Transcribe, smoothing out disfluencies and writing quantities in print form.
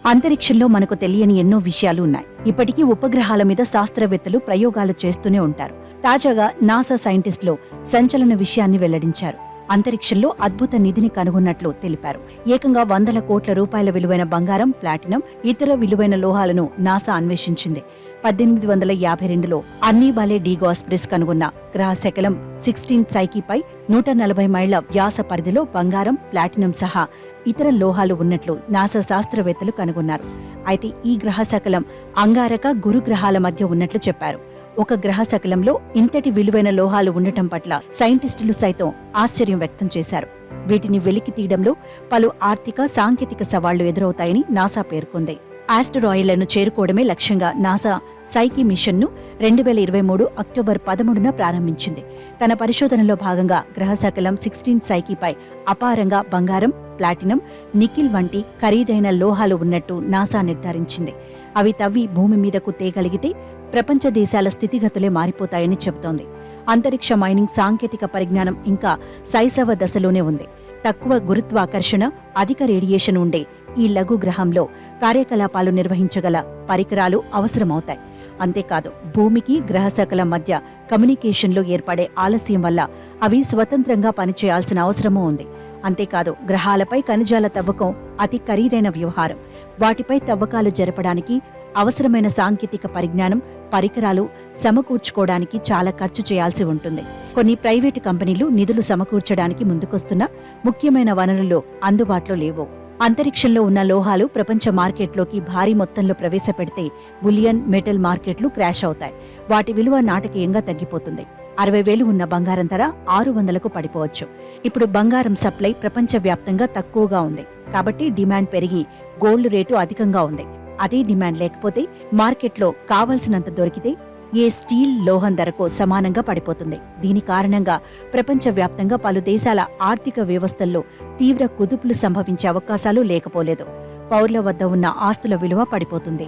అంతరిక్షంలో మనకు తెలియని ఎన్నో విషయాలు ఉన్నాయి. ఇప్పటికీ ఉపగ్రహాల మీద శాస్త్రవేత్తలు ప్రయోగాలు చేస్తూనే ఉంటారు. తాజాగా నాసా సైంటిస్టులు సంచలన విషయాన్ని వెల్లడించారు. అంతరిక్షంలో అద్భుత నిధిని కనుగొన్నట్లు తెలిపారు. ఏకంగా వందల కోట్ల రూపాయల విలువైన బంగారం, ప్లాటినం, ఇతర విలువైన లోహాలను నాసా అన్వేషించింది. 1852లో అన్నీబాలే డిగాస్ప్రిస్ కనుగొన్న గ్రహశకలం 16 సైకీపై 140 మైళ్ల వ్యాస పరిధిలో బంగారం, ప్లాటినం సహా ఇతర లోహాలు ఉన్నట్లు నాసా శాస్త్రవేత్తలు కనుగొన్నారు. అయితే ఈ గ్రహశకలం అంగారక, గురు గ్రహాల మధ్య ఉన్నట్లు చెప్పారు. ఒక గ్రహశకలంలో ఇంతటి విలువైన లోహాలు ఉండటం పట్ల సైంటిస్టులు సైతం ఆశ్చర్యం వ్యక్తం చేశారు. వీటిని వెలికి తీయడంలో పలు ఆర్థిక, సాంకేతిక సవాళ్లు ఎదురవుతాయని నాసా పేర్కొంది. ఆస్టరాయిడ్లను చేరుకోవడమే లక్ష్యంగా నాసా సైకి మిషన్ను 2023 అక్టోబర్ 13న ప్రారంభించింది. తన పరిశోధనలో భాగంగా గ్రహశకలం 16 సైకీపై అపారంగా బంగారం, ప్లాటినం, నికిల్ వంటి ఖరీదైన లోహాలు ఉన్నట్టు నాసా నిర్ధారించింది. అవి తవ్వి భూమి మీదకు తేగలిగితే ప్రపంచ దేశాల స్థితిగతులే మారిపోతాయని చెబుతోంది. అంతరిక్ష మైనింగ్ సాంకేతిక పరిజ్ఞానం ఇంకా శైశవ దశలోనే ఉంది. తక్కువ గురుత్వాకర్షణ, అధిక రేడియేషన్ ఉండే ఈ లఘు గ్రహంలో కార్యకలాపాలు నిర్వహించగల పరికరాలు అవసరమవుతాయి. అంతేకాదు, భూమికి గ్రహశకలం మధ్య కమ్యూనికేషన్లో ఏర్పడే ఆలస్యం వల్ల అవి స్వతంత్రంగా పనిచేయాల్సిన అవసరమూ ఉంది. అంతేకాదు, గ్రహాలపై ఖనిజాల తవ్వకం అతి ఖరీదైన వ్యవహారం. వాటిపై తవ్వకాలు జరపడానికి అవసరమైన సాంకేతిక పరిజ్ఞానం, పరికరాలు సమకూర్చుకోవడానికి చాలా ఖర్చు చేయాల్సి ఉంటుంది. కొన్ని ప్రైవేటు కంపెనీలు నిధులు సమకూర్చడానికి ముందుకొస్తున్నా ముఖ్యమైన వనరులు అందుబాటులో లేవు. అంతరిక్షంలో ఉన్న లోహాలు ప్రపంచ మార్కెట్లోకి భారీ మొత్తంలో ప్రవేశపెడితే బులియన్, మెటల్ మార్కెట్లు క్రాష్ అవుతాయి. వాటి విలువ నాటకీయంగా తగ్గిపోతుంది. 60,000 ఉన్న బంగారం ధర 600లకు పడిపోవచ్చు. ఇప్పుడు బంగారం సప్లై ప్రపంచవ్యాప్తంగా తక్కువగా ఉంది. కాబట్టి డిమాండ్ పెరిగి గోల్డ్ రేటు అధికంగా ఉంది. అదే డిమాండ్ లేకపోతే మార్కెట్లో కావలసినంత దొరికితే ఏ స్టీల్, లోహం ధరకు సమానంగా పడిపోతుంది. దీని కారణంగా ప్రపంచవ్యాప్తంగా పలు దేశాల ఆర్థిక వ్యవస్థల్లో తీవ్ర కుదుపులు సంభవించే అవకాశాలు లేకపోలేదు. పౌరుల వద్ద ఉన్న ఆస్తుల విలువ పడిపోతుంది.